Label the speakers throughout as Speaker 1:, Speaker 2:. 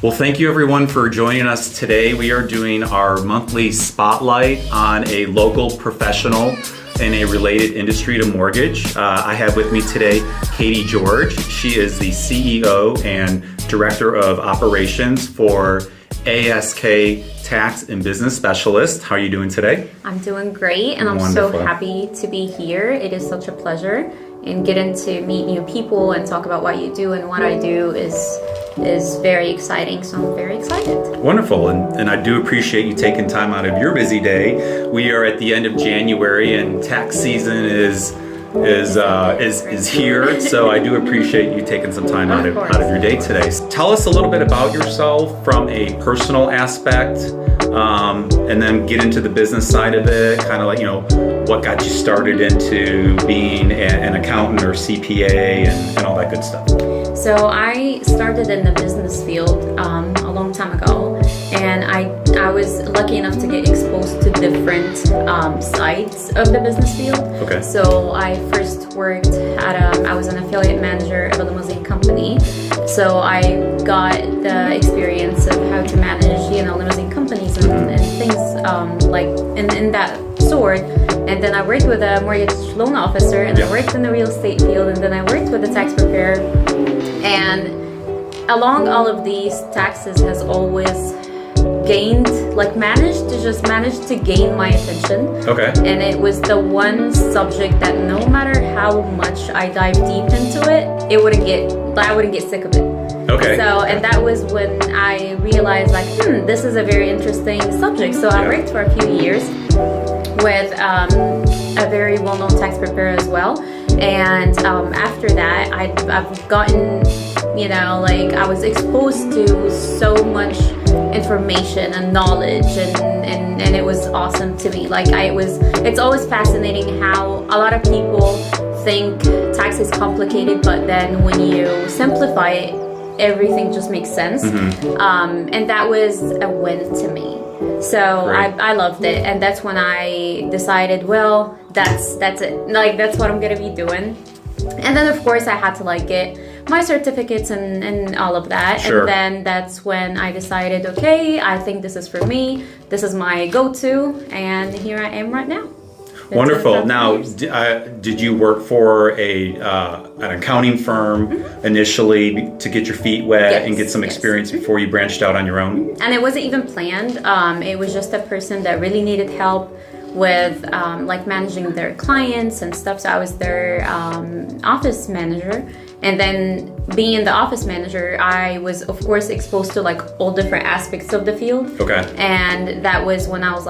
Speaker 1: Well, thank you everyone for joining us today. We are doing our monthly spotlight on a local professional in a related industry to mortgage. I have with me today Katy George. She is the CEO and Director of Operations for ASK Tax and Business Specialist. How are you doing today?
Speaker 2: I'm doing great, and I'm so happy to be here. It is such a pleasure, and getting to meet new people and talk about what you do and what I do is very exciting, so I'm very excited.
Speaker 1: Wonderful, and I do appreciate you taking time out of your busy day. We are at the end of January and tax season is here, so I do appreciate you taking some time out of your day today. Tell us a little bit about yourself from a personal aspect, and then get into the business side of it, kind of like, what got you started into being an accountant or CPA and all that good stuff.
Speaker 2: So I started in the business field a long time ago, and I was lucky enough to get exposed to different sides of the business field. Okay. So I first worked I was an affiliate manager of a limousine company. So I got the experience of how to manage, limousine companies and things like in that sort. And then I worked with a mortgage loan officer, and I worked in the real estate field, and then I worked with a tax preparer. And along all of these, taxes has always managed to gain my attention. Okay. And it was the one subject that no matter how much I dive deep into it, I wouldn't get sick of it. Okay. So, and that was when I realized this is a very interesting subject. So I worked for a few years with a very well-known tax preparer as well. And after that, I've gotten, I was exposed to so much information and knowledge, and it was awesome to me. It's always fascinating how a lot of people think tax is complicated, but then when you simplify it, everything just makes sense. Mm-hmm. And that was a win to me. So I loved it, and that's when I decided, well, that's it. That's what I'm gonna be doing. And then of course I had to get my certificates and all of that. Sure. And then that's when I decided, okay, I think this is for me. This is my go-to, and here I am right now.
Speaker 1: Wonderful. Now, did you work for an accounting firm initially to get your feet wet and get some experience before you branched out on your own?
Speaker 2: And it wasn't even planned. It was just a person that really needed help with managing their clients and stuff. So I was their office manager. And then being the office manager, I was of course exposed to all different aspects of the field. Okay. And that was when I was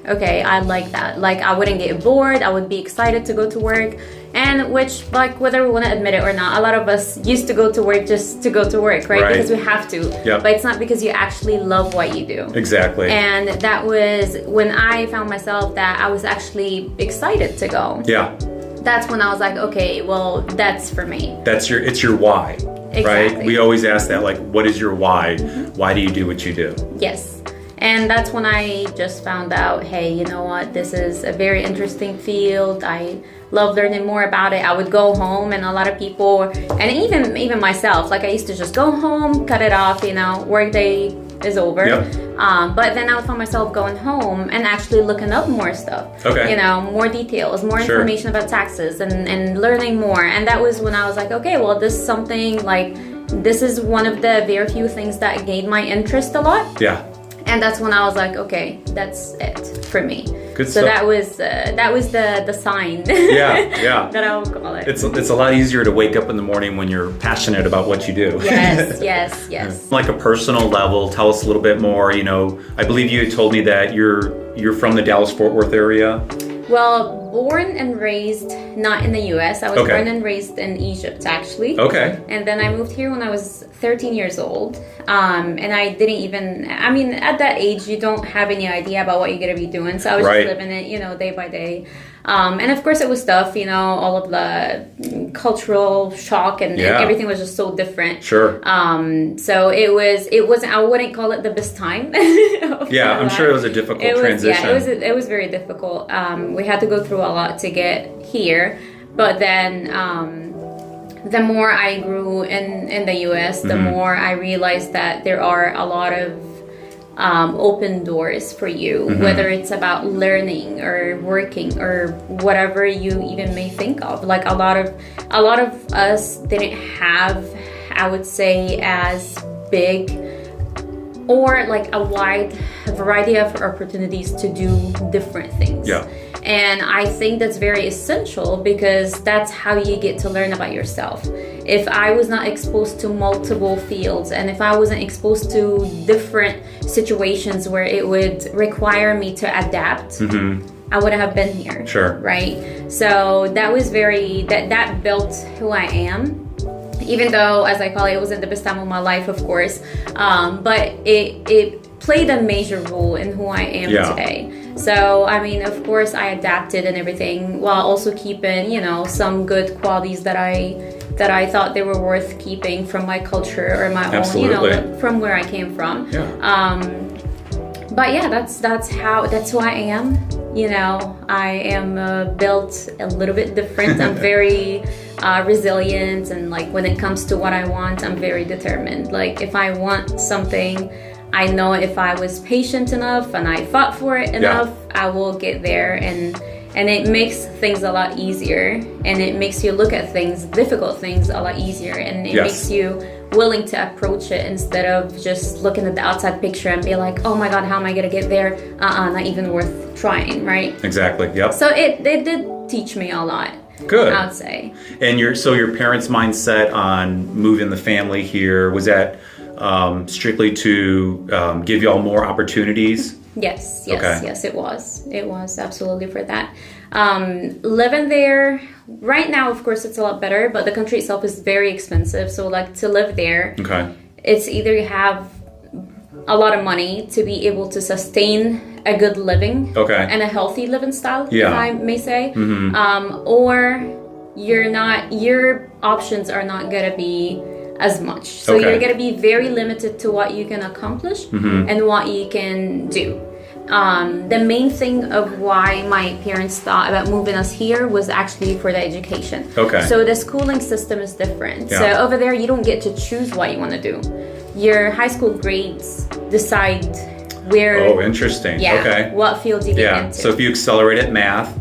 Speaker 2: okay, I like that. I wouldn't get bored. I would be excited to go to work. And which, whether we want to admit it or not, a lot of us used to go to work just to go to work, right? Because we have to. Yep. But it's not because you actually love what you do. Exactly. And that was when I found myself that I was actually excited to go. Yeah. That's when I was okay, well, that's for me. It's your why, exactly. Right? We always ask that, what is your why? Mm-hmm. Why do you do what you do? Yes. And that's when I just found out, hey, you know what? This is a very interesting field. I love learning more about it. I would go home, and a lot of people, and even myself, I used to just go home, cut it off, work day is over. Yep. But then I would find myself going home and actually looking up more stuff. Okay. More details, more information about taxes, and learning more. And that was when I was okay, well, this is something this is one of the very few things that gained my interest a lot. Yeah. And that's when I was okay, that's it for me. Good stuff. So that was the sign. Yeah. That I would call it. It's a lot easier to wake up in the morning when you're passionate about what you do. Yes. Like a personal level, tell us a little bit more. I believe you had told me that you're from the Dallas-Fort Worth area. Well, born and raised not in the U.S. I was born and raised in Egypt, actually. Okay. And then I moved here when I was 13 years old. And I didn't even, at that age, you don't have any idea about what you're going to be doing. So I was just living it, day by day. And of course it was tough, all of the cultural shock and everything was just so different. Sure. So it was, I wouldn't call it the best time. I'm sure it was a difficult transition. Yeah, it was very difficult. We had to go through a lot to get here, but then, the more I grew in the US, the more I realized that there are a lot of open doors for you, whether it's about learning or working or whatever you even may think of. Like a lot of us didn't have, I would say, as big or like a wide variety of opportunities to do different things.
Speaker 1: Yeah.
Speaker 2: And I think that's very essential because that's how you get to learn about yourself. If I was not exposed to multiple fields and if I wasn't exposed to different situations where it would require me to adapt, I wouldn't have been here.
Speaker 1: Sure.
Speaker 2: Right? So that was that built who I am. Even though, as I call it wasn't the best time of my life, of course, but it played a major role in who I am today. So, I mean, of course, I adapted and everything while also keeping, some good qualities that I thought they were worth keeping from my culture or my own, from where I came from.
Speaker 1: Yeah.
Speaker 2: But yeah, that's who I am. I am built a little bit different. I'm very resilient, and like when it comes to what I want, I'm very determined. Like if I want something, I know if I was patient enough and I fought for it enough, I will get there, and it makes things a lot easier, and it makes you look at things, difficult things, a lot easier, and it makes you willing to approach it instead of just looking at the outside picture and be like, oh my god, how am I gonna get there? Not even worth trying, right?
Speaker 1: Exactly. Yep.
Speaker 2: So it did teach me a lot.
Speaker 1: Good.
Speaker 2: I would say. And
Speaker 1: your parents' mindset on moving the family here, was that strictly to give y'all more opportunities?
Speaker 2: Yes, it was absolutely for that. Living there right now, of course, it's a lot better, but the country itself is very expensive. So like to live there, it's either you have a lot of money to be able to sustain a good living and a healthy living style, if I may say, or your options are not going to be as much. So you're going to be very limited to what you can accomplish and what you can do. The main thing of why my parents thought about moving us here was actually for the education. So the schooling system is different. So over there, you don't get to choose what you want to do. Your high school grades decide where...
Speaker 1: Oh, interesting.
Speaker 2: What field you get into.
Speaker 1: So if you accelerate at math,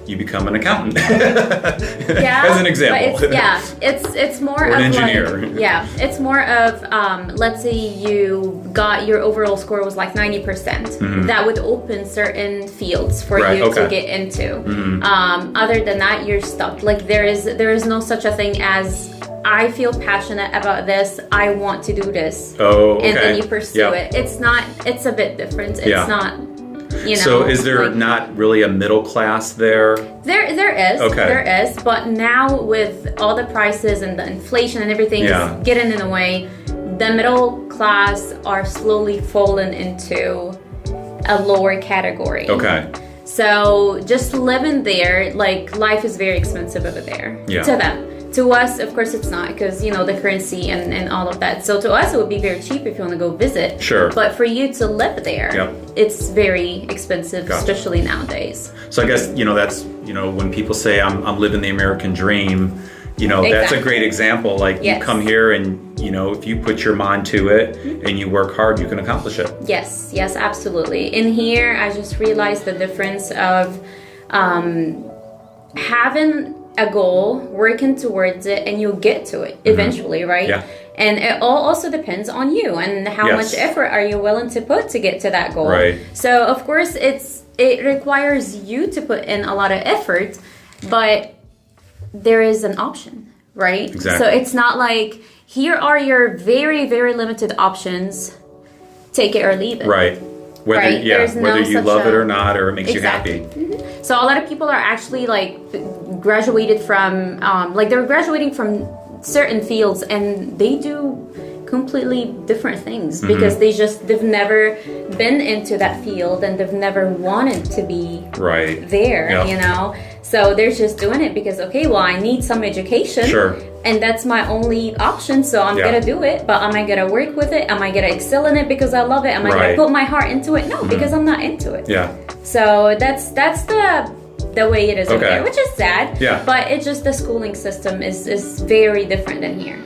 Speaker 1: you become an accountant. As an example.
Speaker 2: But it's more
Speaker 1: or
Speaker 2: of
Speaker 1: an engineer.
Speaker 2: Like, it's more of let's say you got your overall score was like 90%. That would open certain fields for you to get into. Other than that, you're stuck. Like there is no such a thing as I feel passionate about this, I want to do this. And then you pursue it. It's a bit different. It's not,
Speaker 1: So is there not really a middle class there?
Speaker 2: There is. There is. But now with all the prices and the inflation and everything is getting in the way, the middle class are slowly falling into a lower category. So just living there, like life is very expensive over there to them. To us, of course, it's not because, the currency and all of that. So to us, it would be very cheap if you want to go visit. But for you to live there, it's very expensive, especially nowadays.
Speaker 1: So I guess, that's, when people say I'm living the American dream, that's a great example. Like you come here and, if you put your mind to it and you work hard, you can accomplish it. Yes,
Speaker 2: absolutely. In here, I just realized the difference of having a goal, working towards it, and you'll get to it eventually, right? And it all also depends on you and how much effort are you willing to put to get to that goal. So of course it requires you to put in a lot of effort, but there is an option, right? So it's not like here are your very, very limited options, take it or leave it.
Speaker 1: Whether you love it or not, or it makes you happy.
Speaker 2: So a lot of people are actually like graduated from, they're graduating from certain fields and they do completely different things because they've never been into that field and they've never wanted to be there, So they're just doing it because, I need some education. And that's my only option, so I'm gonna do it. But am I gonna work with it? Am I gonna excel in it because I love it? Am I gonna put my heart into it? No, because I'm not into it. So that's the the way it is over
Speaker 1: Okay.
Speaker 2: there, which is sad.
Speaker 1: Yeah.
Speaker 2: But it's just the schooling system is very different than here.